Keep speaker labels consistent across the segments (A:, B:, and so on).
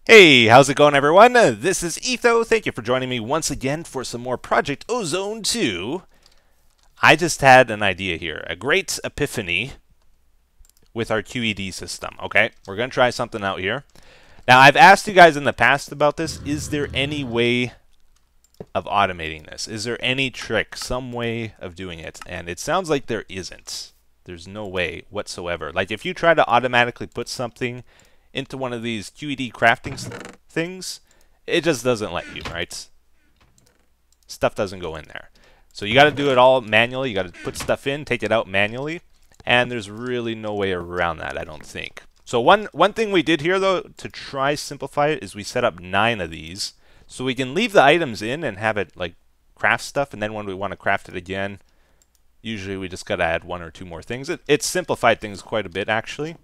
A: Hey, how's it going, everyone? This is Etho. Thank you for joining me once again for some more Project Ozone 2. I just had an idea here, a great epiphany with our QED system, okay? We're going to try something out here. Now, I've asked you guys in the past about this. Is there any way of automating this? Is there any trick, some way of doing it? And it sounds like there isn't. There's no way whatsoever. Like, if you try to automatically put something into one of these QED crafting things, it just doesn't let you, right? Stuff doesn't go in there. So you got to do it all manually. You got to put stuff in, take it out manually, and there's really no way around that, I don't think. So one thing we did here, though, to try simplify it, is we set up 9 of these, so we can leave the items in and have it like craft stuff, and then when we want to craft it again, usually we just got to add 1 or 2 more things. It's simplified things quite a bit, actually.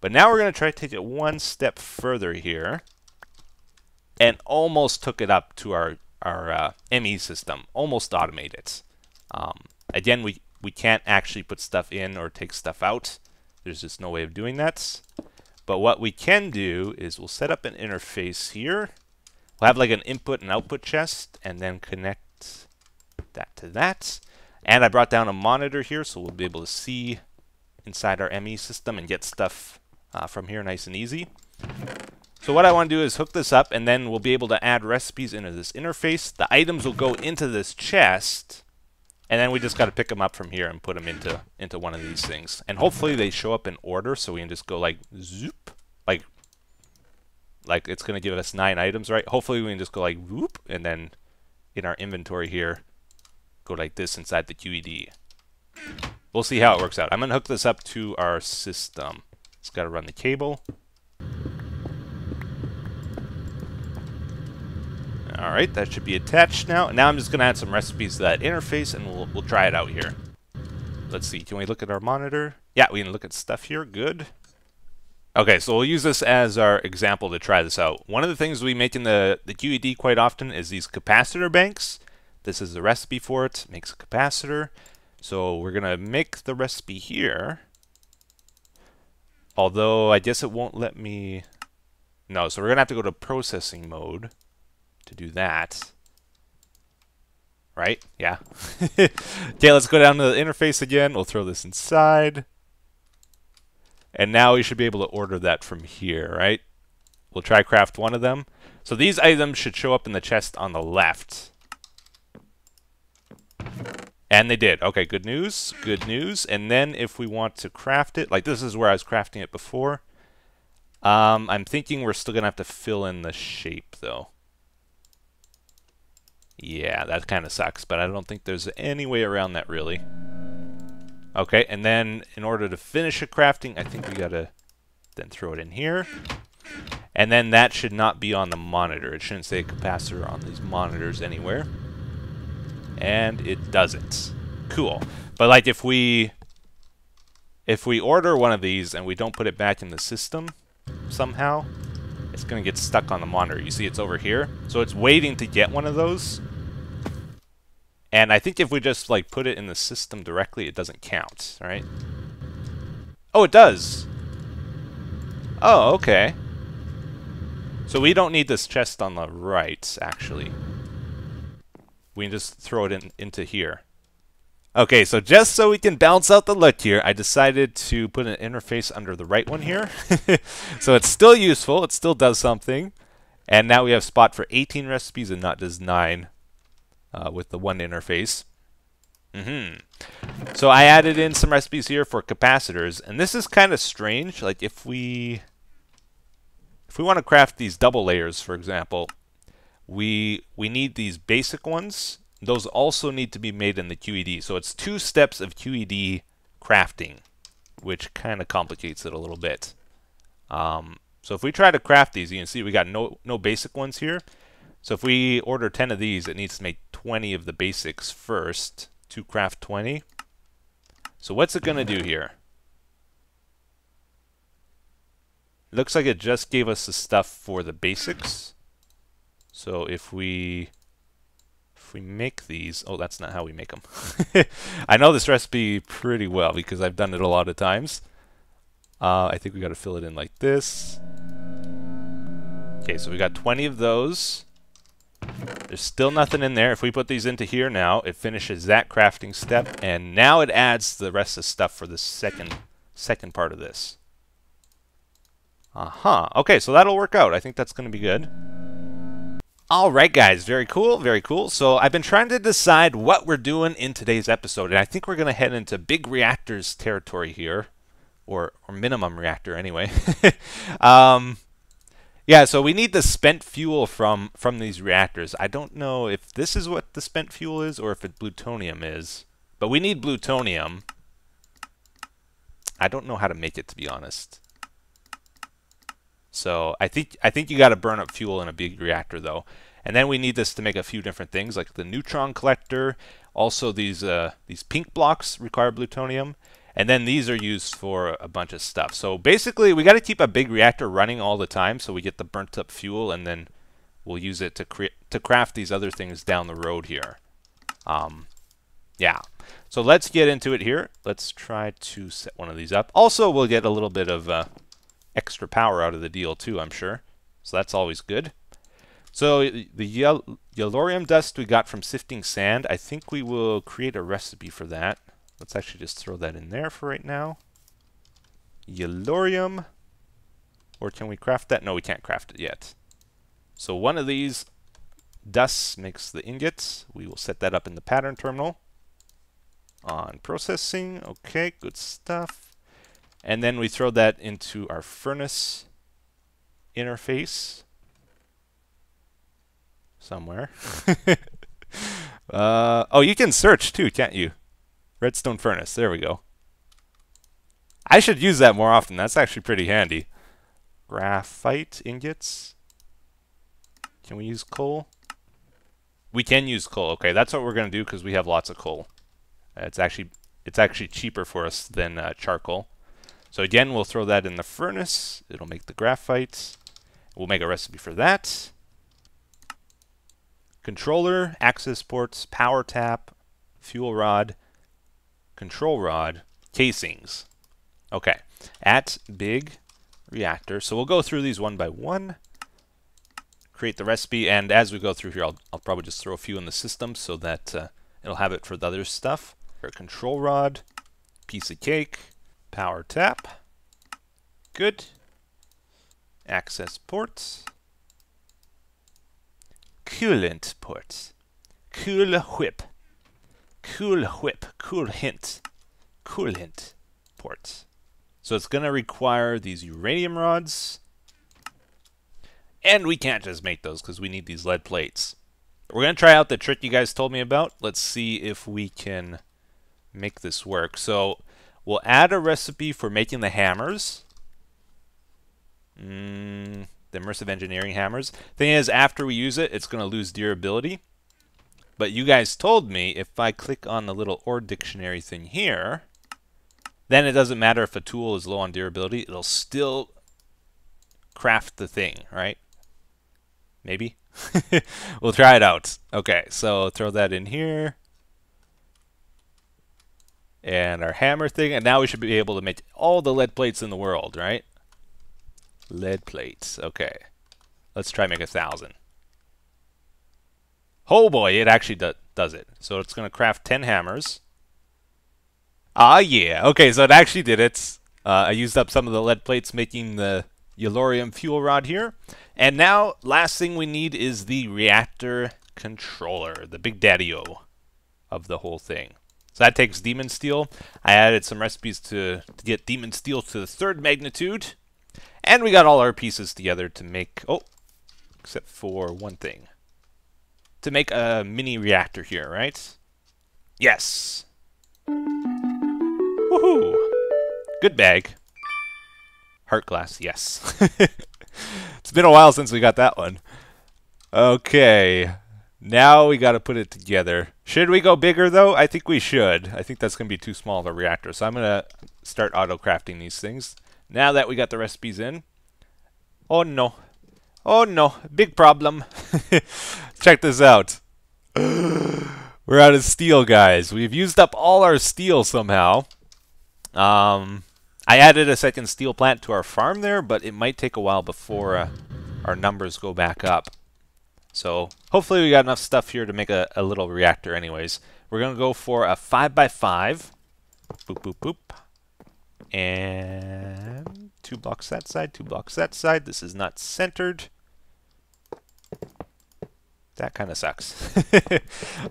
A: But now we're going to try to take it one step further here, and almost took it up to our ME system, almost automate it. Again, we can't actually put stuff in or take stuff out. There's just no way of doing that. But what we can do is we'll set up an interface here. We'll have like an input and output chest, and then connect that to that. And I brought down a monitor here, so we'll be able to see inside our ME system and get stuff from here nice and easy. So what I want to do is hook this up, and then we'll be able to add recipes into this interface. The items will go into this chest, and then we just got to pick them up from here and put them into one of these things. And hopefully they show up in order, so we can just go like zoop, like it's going to give us 9 items, right? Hopefully we can just go like whoop, and then in our inventory here, go like this inside the QED. We'll see how it works out. I'm going to hook this up to our system. It's got to run the cable. Alright, that should be attached now. Now I'm just going to add some recipes to that interface, and we'll try it out here. Let's see, can we look at our monitor? Yeah, we can look at stuff here. Good. Okay, so we'll use this as our example to try this out. One of the things we make in the QED quite often is these capacitor banks. This is the recipe for it. Makes a capacitor. So we're going to make the recipe here. Although, I guess it won't let me... No, so we're going to have to go to processing mode to do that. Right? Yeah. Okay, let's go down to the interface again. We'll throw this inside. And now we should be able to order that from here, right? We'll try craft one of them. So these items should show up in the chest on the left. And they did. Okay, good news. Good news. And then if we want to craft it, like this is where I was crafting it before. I'm thinking we're still going to have to fill in the shape, though. Yeah, that kind of sucks, but I don't think there's any way around that, really. Okay, and then in order to finish a crafting, I think we got to then throw it in here. And then that should not be on the monitor. It shouldn't say capacitor on these monitors anywhere. And it doesn't. Cool. But like if we order one of these and we don't put it back in the system somehow, it's going to get stuck on the monitor. You see it's over here. So it's waiting to get one of those. And I think if we just like put it in the system directly, it doesn't count, right? Oh, it does. Oh, okay. So we don't need this chest on the right, actually. We can just throw it into here. Okay, so just so we can balance out the look here, I decided to put an interface under the right one here. So it's still useful, it still does something. And now we have spot for 18 recipes and not just 9 with the one interface. So I added in some recipes here for capacitors, and this is kind of strange. Like if we want to craft these double layers, for example, we need these basic ones. Those also need to be made in the QED. So it's 2 steps of QED crafting, which kind of complicates it a little bit. So if we try to craft these, you can see we got no basic ones here. So if we order 10 of these, it needs to make 20 of the basics first to craft 20. So what's it going to do here? Looks like it just gave us the stuff for the basics. So if we make these... Oh, that's not how we make them. I know this recipe pretty well because I've done it a lot of times. I think we got to fill it in like this. Okay, so we got 20 of those. There's still nothing in there. If we put these into here now, it finishes that crafting step, and now it adds the rest of the stuff for the second part of this. Okay, so that'll work out. I think that's going to be good. Alright guys, very cool, very cool. So I've been trying to decide what we're doing in today's episode, and I think we're going to head into big reactors territory here, or minimum reactor anyway. Yeah, so we need the spent fuel from these reactors. I don't know if this is what the spent fuel is or if it plutonium is, but we need plutonium. I don't know how to make it, to be honest. So I think you got to burn up fuel in a big reactor though, and then we need this to make a few different things like the Neutron Collector. Also, these pink blocks require plutonium, and then these are used for a bunch of stuff. So basically, we got to keep a big reactor running all the time so we get the burnt up fuel, and then we'll use it to craft these other things down the road here. Yeah. So let's get into it here. Let's try to set one of these up. Also, we'll get a little bit of extra power out of the deal too, I'm sure. So that's always good. So the Laurium dust we got from sifting sand, I think we will create a recipe for that. Let's actually just throw that in there for right now. Laurium. Or can we craft that? No, we can't craft it yet. So one of these dusts makes the ingots. We will set that up in the pattern terminal. On processing. Okay, good stuff. And then we throw that into our furnace interface somewhere. Oh, you can search too, can't you? Redstone furnace. There we go. I should use that more often. That's actually pretty handy. Graphite ingots. Can we use coal? We can use coal. Okay, that's what we're going to do because we have lots of coal. It's actually cheaper for us than charcoal. So again, we'll throw that in the furnace. It'll make the graphite. We'll make a recipe for that. Controller, access ports, power tap, fuel rod, control rod, casings. Okay, at big reactor. So we'll go through these one by one. Create the recipe, and as we go through here, I'll probably just throw a few in the system so that it'll have it for the other stuff. Our control rod, piece of cake. Power tap. Good. Access ports. Coolant ports. Cool whip. Cool whip. Cool hint. Coolant ports. So it's going to require these uranium rods. And we can't just make those because we need these lead plates. We're going to try out the trick you guys told me about. Let's see if we can make this work. So we'll add a recipe for making the hammers. The immersive engineering hammers. Thing is, after we use it, it's going to lose durability. But you guys told me if I click on the little ore dictionary thing here, then it doesn't matter if a tool is low on durability. It'll still craft the thing, right? Maybe? We'll try it out. Okay, so throw that in here. And our hammer thing, and now we should be able to make all the lead plates in the world, right? Lead plates, okay. Let's try make 1,000. Oh boy, it actually does it. So it's going to craft 10 hammers. Ah yeah, okay, so it actually did it. I used up some of the lead plates making the Laurium fuel rod here. And now, last thing we need is the Reactor Controller, the big daddy-o of the whole thing. So that takes demon steel. I added some recipes to get demon steel to the 3rd magnitude. And we got all our pieces together to make, oh, except for one thing. To make a mini reactor here, right? Yes. Woohoo. Good bag. Heart glass, yes. It's been a while since we got that one. Okay. Now we got to put it together. Should we go bigger, though? I think we should. I think that's going to be too small of a reactor. So I'm going to start auto-crafting these things. Now that we got the recipes in. Oh, no. Oh, no. Big problem. Check this out. We're out of steel, guys. We've used up all our steel somehow. I added a second steel plant to our farm there, but it might take a while before our numbers go back up. So hopefully we got enough stuff here to make a little reactor anyways. We're going to go for a 5x5. Boop, boop, boop. And 2 blocks that side, 2 blocks that side. This is not centered. That kind of sucks.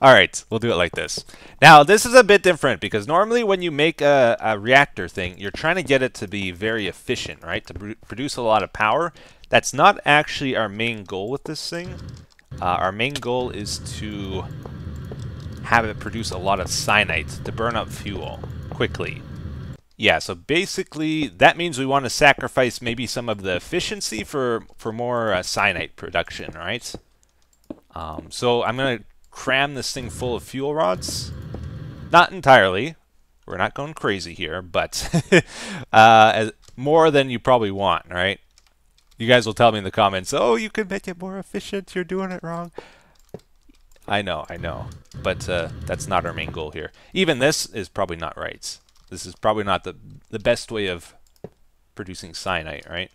A: All right, we'll do it like this. Now, this is a bit different because normally when you make a reactor thing, you're trying to get it to be very efficient, right? To produce a lot of power. That's not actually our main goal with this thing. Our main goal is to have it produce a lot of cyanite to burn up fuel quickly. Yeah, so basically that means we want to sacrifice maybe some of the efficiency for more cyanite production, right? So I'm going to cram this thing full of fuel rods. Not entirely. We're not going crazy here, but more than you probably want, right? You guys will tell me in the comments, oh, you could make it more efficient. You're doing it wrong. I know. But that's not our main goal here. Even this is probably not right. This is probably not the best way of producing cyanite, right?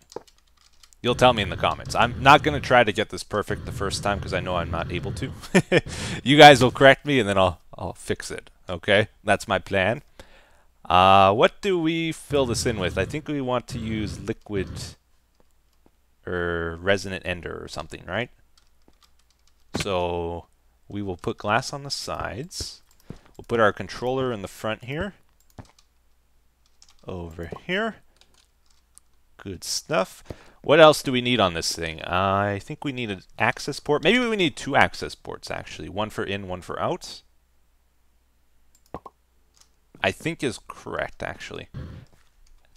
A: You'll tell me in the comments. I'm not going to try to get this perfect the first time because I know I'm not able to. You guys will correct me and then I'll fix it. Okay? That's my plan. What do we fill this in with? I think we want to use liquid or resonant ender or something, right? So we will put glass on the sides. We'll put our controller in the front here. Over here. Good stuff. What else do we need on this thing? I think we need an access port. Maybe we need 2 access ports, actually. One for in, one for out. I think is correct, actually.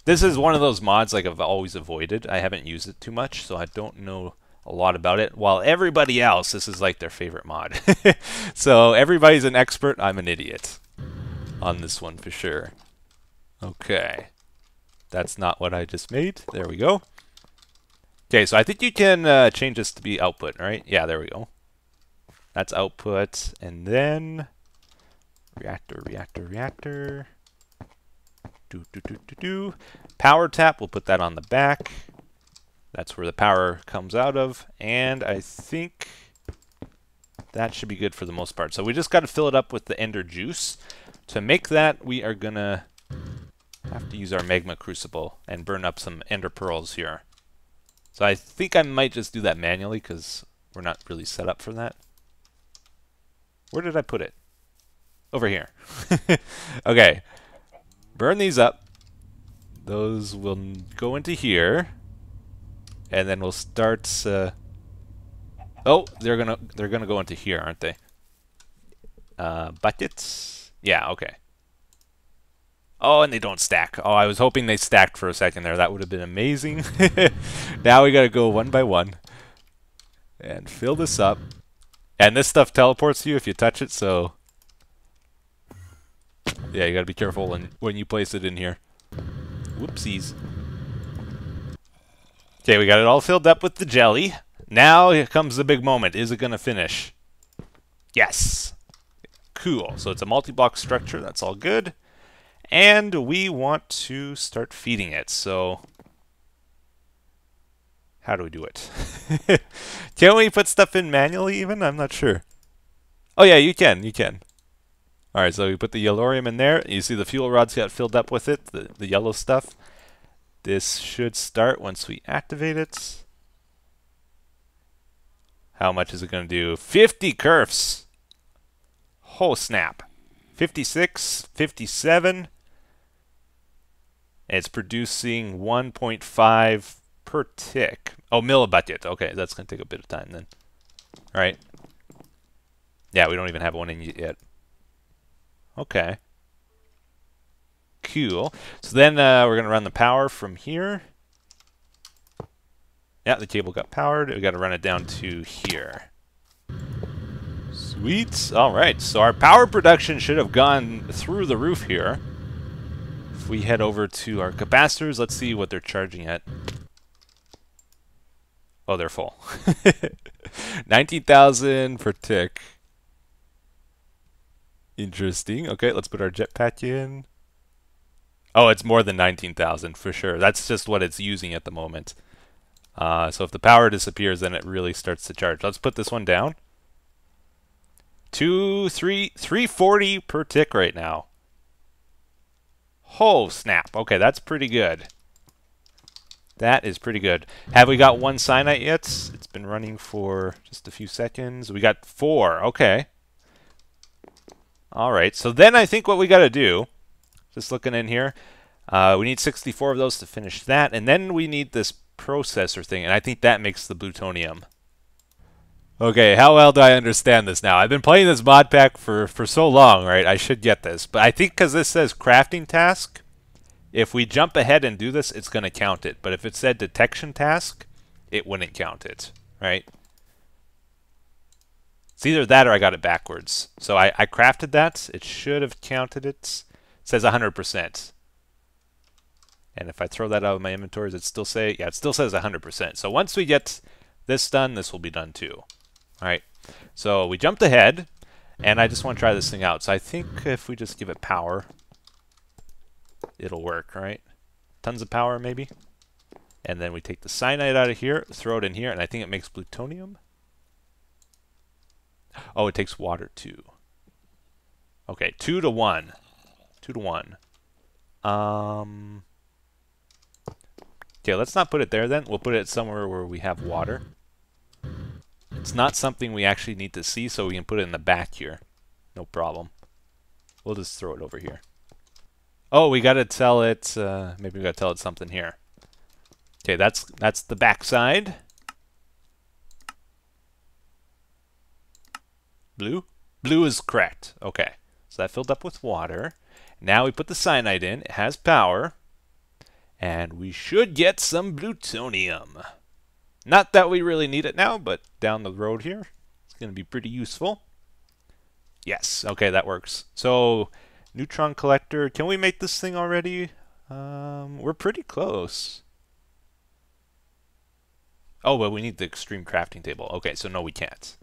A: This is one of those mods like I've always avoided. I haven't used it too much, so I don't know a lot about it. While everybody else, this is like their favorite mod. So everybody's an expert. I'm an idiot on this one for sure. Okay. That's not what I just made. There we go. Okay, so I think you can change this to be output, right? Yeah, there we go. That's output. And then reactor. Power tap, we'll put that on the back. That's where the power comes out of. And I think that should be good for the most part. So we just got to fill it up with the ender juice. To make that, we are going to have to use our magma crucible and burn up some ender pearls here. So I think I might just do that manually because we're not really set up for that. Where did I put it? Over here. Okay. Burn these up. Those will go into here. And then we'll start oh, they're gonna go into here, aren't they? Buckets? Yeah, okay. Oh, and they don't stack. Oh, I was hoping they stacked for a second there. That would have been amazing. Now we gotta go one by one and fill this up. And this stuff teleports you if you touch it, so yeah, you gotta be careful when you place it in here. Whoopsies. Okay, we got it all filled up with the jelly. Now here comes the big moment. Is it gonna finish? Yes. Cool. So it's a multi-block structure. That's all good. And we want to start feeding it. So how do we do it? Can we put stuff in manually even? I'm not sure. Oh yeah, you can. Alright, so we put the Laurium in there. You see the fuel rods got filled up with it, the yellow stuff. This should start once we activate it. How much is it going to do? 50 kerfs! Oh snap. 56, 57. It's producing 1.5 per tick. Oh, millibucket. Okay, that's going to take a bit of time then. Right? Yeah, we don't even have one in yet. Okay. Cool. So then we're going to run the power from here. Yeah, the cable got powered. We got to run it down to here. Sweet. All right. So our power production should have gone through the roof here. If we head over to our capacitors, let's see what they're charging at. Oh, they're full. 19,000 per tick. Interesting. Okay, let's put our jetpack in. Oh, it's more than 19,000 for sure. That's just what it's using at the moment. So if the power disappears, then it really starts to charge. Let's put this one down. 340 per tick right now. Oh, snap. Okay, that's pretty good. That is pretty good. Have we got one cyanite yet? It's been running for just a few seconds. We got 4. Okay. All right. So then I think what we got to do, just looking in here, we need 64 of those to finish that. And then we need this processor thing. And I think that makes the plutonium. Okay, how well do I understand this now? I've been playing this mod pack for so long, right? I should get this. But I think because this says crafting task, if we jump ahead and do this, it's going to count it. But if it said detection task, it wouldn't count it, right? It's either that or I got it backwards. So I crafted that. It should have counted it. It says 100%. And if I throw that out of my inventory, does it still say? Yeah, it still says 100%. So once we get this done, this will be done too. All right. So we jumped ahead, and I just want to try this thing out. So I think if we just give it power, it'll work, right? Tons of power, maybe. And then we take the cyanide out of here, throw it in here, and I think it makes plutonium. Oh, it takes water too. Okay, 2 to 1. 2 to 1. Okay, let's not put it there then. We'll put it somewhere where we have water. It's not something we actually need to see, so we can put it in the back here. No problem. We'll just throw it over here. Oh, we got to tell it, maybe we got to tell it something here. Okay, that's the back side. Blue? Blue is correct. Okay, so that filled up with water. Now we put the cyanide in. It has power. And we should get some plutonium. Not that we really need it now, but down the road here, it's going to be pretty useful. Yes, okay, that works. So, Neutron Collector, can we make this thing already? We're pretty close. Oh, but we need the extreme crafting table. Okay, so no, we can't.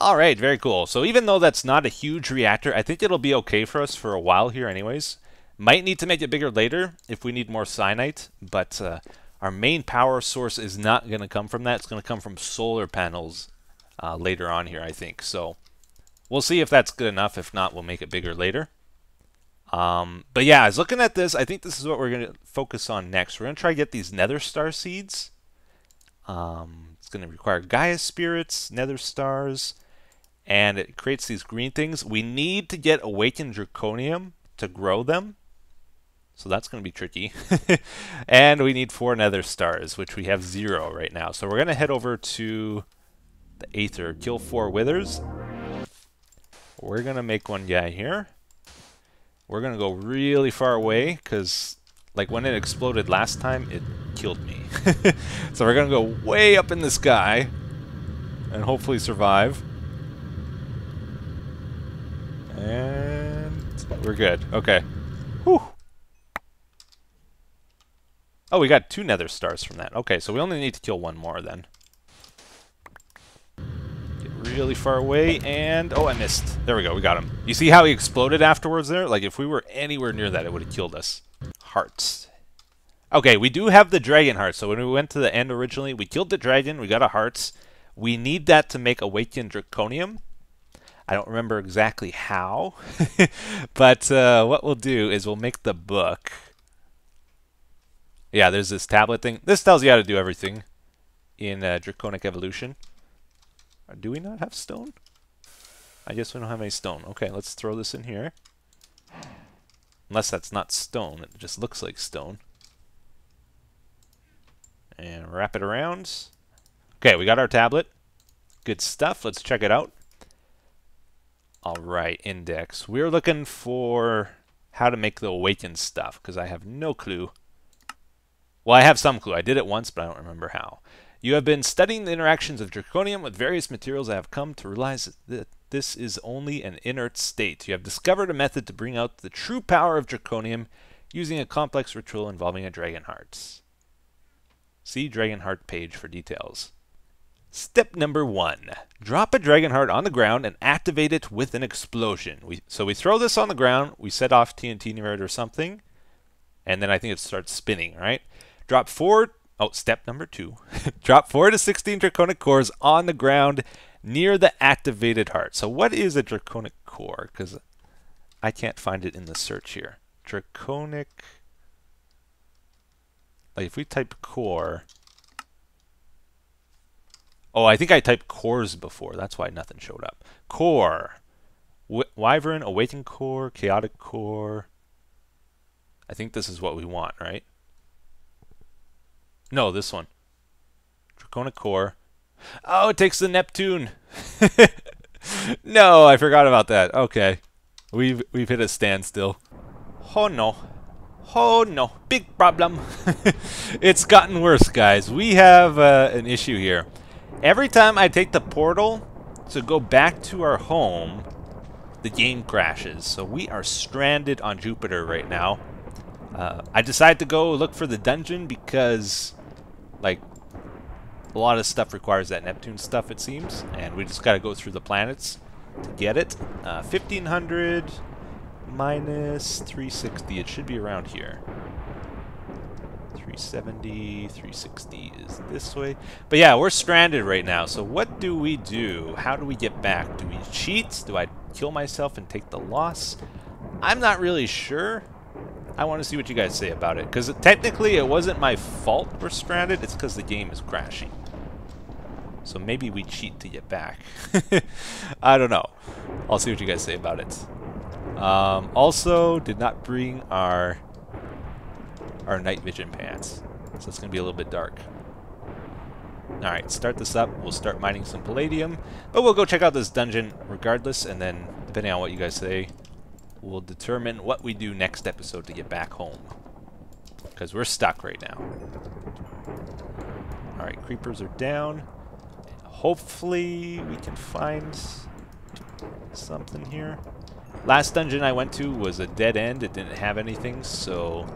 A: Alright, very cool. So even though that's not a huge reactor, I think it'll be okay for us for a while here anyways. Might need to make it bigger later if we need more cyanide, but our main power source is not going to come from that. It's going to come from solar panels later on here, I think. So we'll see if that's good enough. If not, we'll make it bigger later. But yeah, I was looking at this. I think this is what we're going to focus on next. We're going to try to get these Nether star seeds. It's going to require Gaia spirits, Nether stars, and it creates these green things. We need to get awakened draconium to grow them. So that's going to be tricky. And we need 4 Nether stars, which we have 0 right now. So we're going to head over to the Aether, kill 4 withers. We're going to make one guy here. We're going to go really far away because, like, when it exploded last time, it killed me. So we're going to go way up in the sky and hopefully survive. And we're good. Okay. Whew. Oh, we got 2 Nether stars from that. Okay, so we only need to kill 1 more then. Get really far away, and... oh, I missed. There we go, we got him. You see how he exploded afterwards there? Like, if we were anywhere near that, it would have killed us. Hearts. Okay, we do have the dragon heart. So when we went to the end originally, we killed the dragon, we got a hearts. We need that to make awakened draconium. I don't remember exactly how. But what we'll do is we'll make the book. Yeah, there's this tablet thing. This tells you how to do everything in Draconic Evolution. Do we not have stone? I guess we don't have any stone. Okay, let's throw this in here. Unless that's not stone. It just looks like stone. And wrap it around. Okay, we got our tablet. Good stuff. Let's check it out. Alright, index. We're looking for how to make the awakened stuff, because I have no clue. Well, I have some clue. I did it once, but I don't remember how. You have been studying the interactions of draconium with various materials. I have come to realize that this is only an inert state. You have discovered a method to bring out the true power of draconium using a complex ritual involving a dragon heart. See Dragon Heart page for details. Step number 1. Drop a dragon heart on the ground and activate it with an explosion. So we throw this on the ground, we set off TNT near it or something, and then I think it starts spinning, right? Drop 4 Oh, step number 2. Drop 4 to 16 draconic cores on the ground near the activated heart. So what is a draconic core? Because I can't find it in the search here. Draconic... Like if we type core... Oh, I think I typed cores before. That's why nothing showed up. Core. Wyvern, Awakened Core, Chaotic Core. I think this is what we want, right? No, this one. Draconic Core. Oh, it takes the Neptune. No, I forgot about that. Okay. We've hit a standstill. Oh no. Oh no. Big problem. It's gotten worse, guys. We have an issue here. Every time I take the portal to go back to our home, the game crashes. So we are stranded on Jupiter right now. I decided to go look for the dungeon because, like, a lot of stuff requires that Neptune stuff, it seems. And we just got to go through the planets to get it. 1500 minus 360. It should be around here. 370, 360 is this way. But yeah, we're stranded right now. So what do we do? How do we get back? Do we cheat? Do I kill myself and take the loss? I'm not really sure. I want to see what you guys say about it. Because technically it wasn't my fault we're stranded. It's because the game is crashing. So maybe we cheat to get back. I don't know. I'll see what you guys say about it. Also, did not bring our night vision pants, so it's gonna be a little bit dark. Alright, start this up. We'll start mining some palladium, but we'll go check out this dungeon regardless, and then depending on what you guys say, we'll determine what we do next episode to get back home, because we're stuck right now. Alright, creepers are down. Hopefully we can find something here. Last dungeon I went to was a dead end. It didn't have anything, so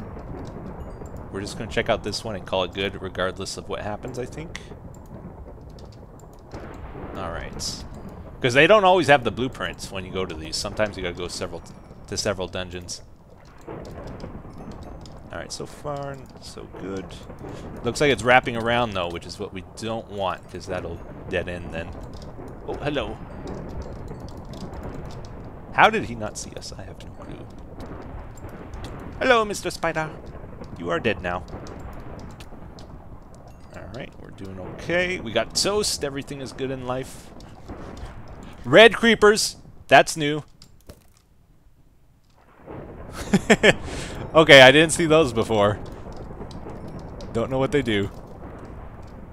A: we're just going to check out this one and call it good regardless of what happens, I think. Alright. Because they don't always have the blueprints when you go to these. Sometimes you got to go several dungeons. Alright, so far, so good. Looks like it's wrapping around, though, which is what we don't want, because that'll dead end then. Oh, hello. How did he not see us? I have no clue. Hello, Mr. Spider. You are dead now. Alright, we're doing okay. We got toast. Everything is good in life. Red creepers. That's new. Okay, I didn't see those before. Don't know what they do.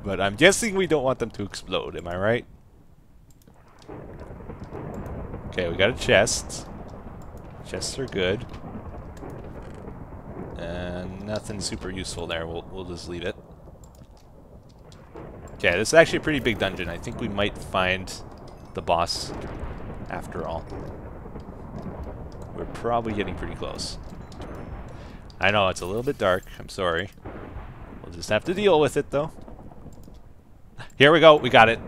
A: But I'm guessing we don't want them to explode. Am I right? Okay, we got a chest. Chests are good. And nothing super useful there. We'll just leave it. Okay, this is actually a pretty big dungeon. I think we might find the boss after all. We're probably getting pretty close. I know, it's a little bit dark. I'm sorry. We'll just have to deal with it, though. Here we go. We got it.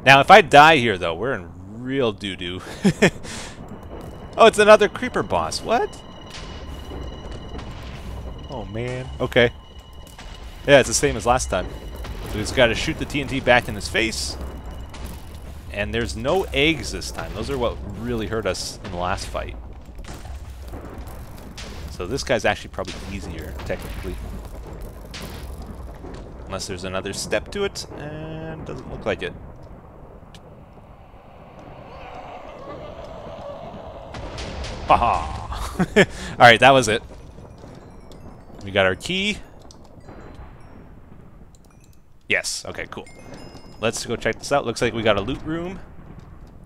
A: Now, if I die here, though, we're in real doo-doo. Oh, it's another creeper boss. What? Oh, man. Okay. Yeah, it's the same as last time. So we just got to shoot the TNT back in his face. And there's no eggs this time. Those are what really hurt us in the last fight. So this guy's actually probably easier, technically. Unless there's another step to it, and doesn't look like it. Haha! Alright, that was it. We got our key. Yes, okay, cool. Let's go check this out. Looks like we got a loot room.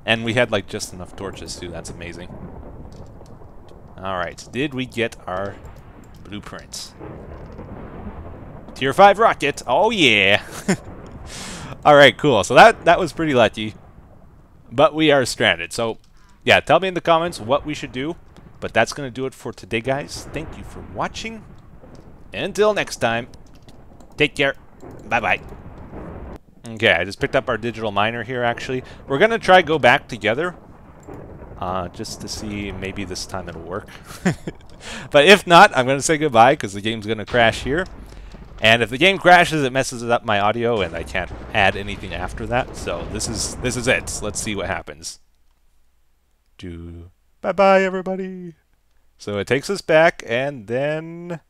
A: And we had like just enough torches too, that's amazing. Alright, did we get our blueprint? Tier 5 rocket, oh yeah! Alright, cool, so that was pretty lucky. But we are stranded, so yeah, tell me in the comments what we should do. But that's going to do it for today, guys. Thank you for watching. Until next time, take care. Bye-bye. Okay, I just picked up our digital miner here, actually. We're going to try go back together. Just to see, maybe this time it'll work. But if not, I'm going to say goodbye, because the game's going to crash here. And if the game crashes, it messes up my audio, and I can't add anything after that. So this is it. Let's see what happens. Bye bye, everybody. So it takes us back, and then